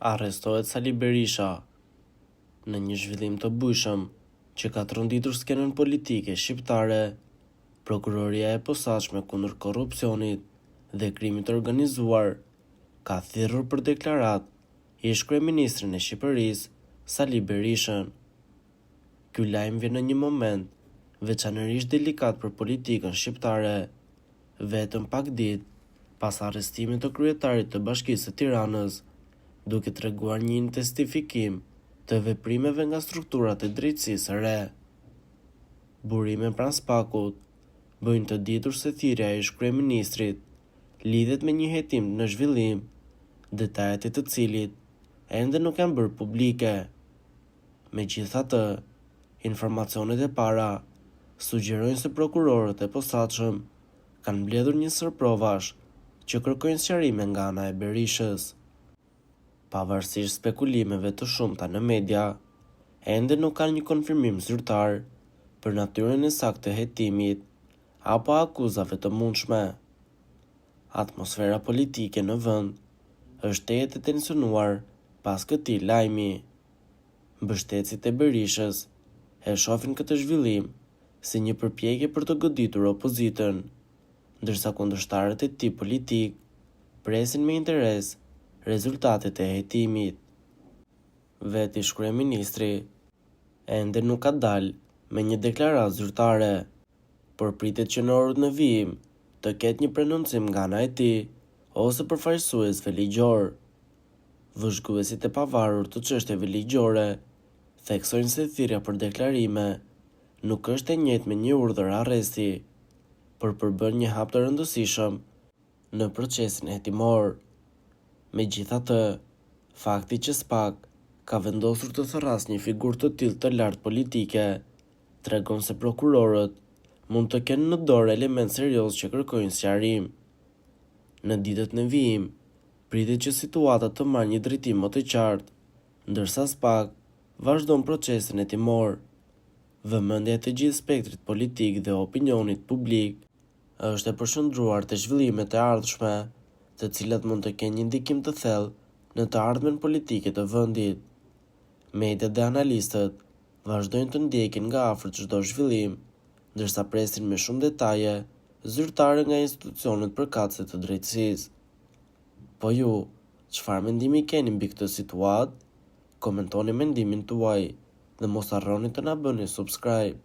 Arrestohet Sali Berisha në një zhvillim të bujshëm që ka tronditur skenën politike shqiptare. Prokuroria e posaçme kundër korrupsionit dhe krimit të organizuar ka thirrur për deklarat ish-kryeministrin e Shqipërisë, Sali Berishën. Ky lajm vjen në një moment veçanërisht delikat për politikën shqiptare, vetëm pak ditë pas arrestimit të kryetarit të Bashkisë së Tiranës, duke treguar një intensifikim të veprimeve nga strukturat e drejtësisë së re. Burime pranë Spakut bëjnë të ditur se thirrja e ish-kryeministrit lidhet me një hetim në zhvillim, detajet e të cilit ende nuk janë bërë publike. Megjithatë, informacionet e para sugjerojnë se prokurorët e posaçëm kanë mbledhur një sër provash që kërkojnë sqarime nga ana e Berishës. Pavarësisht spekulimeve të shumta në media, ende nuk kanë një konfirmim zyrtar për natyrën e saktë të hetimit apo akuzave të mundshme. Atmosfera politike në vend është e tensionuar pas këtij lajmi. Mbështetësit e Berishës e shohin këtë zhvillim si një përpjekje për të goditur opozitën, ndërsa kundërshtarët e tij politik presin me interes rezultatet e hetimit. Vetë ish-kryeministri ende nuk ka dalë me një deklaratë zyrtare, por pritet që në orët në vijim të ketë një prononcim nga ana e tij ose përfaqësuesve ligjor. Vëzhguesit e pavarur të çështjeve ligjore theksojnë se thirrja për deklarime nuk është e njëjtë me një urdhër arresti, por përbën një hap të rëndësishëm në procesin hetimor. Megjithatë, fakti që SPAK ka vendosur të therrasë një figurë të tillë të lartë politike tregon se prokurorët mund të kenë në dorë element serioz që kërkojnë sqarim. Në ditët në vijim, pritet që situata të marrë një drejtim më të qartë, ndërsa SPAK vazhdon procesin hetimor. Vëmendja e të gjithë spektrit politik dhe opinionit publik është e përshëndruar te zhvillimet e ardhshme, të cilat mund të kenë një ndikim të thellë në të ardhmen politike të vendit. Mediat dhe analistët vazhdojnë të ndjekin nga afër çdo zhvillim, ndërsa presin me shumë detaje zyrtare nga institucionet përkatëse të drejtësisë. Po ju, çfarë mendimi keni mbi këtë situatë? Komentoni mendimin tuaj dhe mos harroni të na bëni subscribe.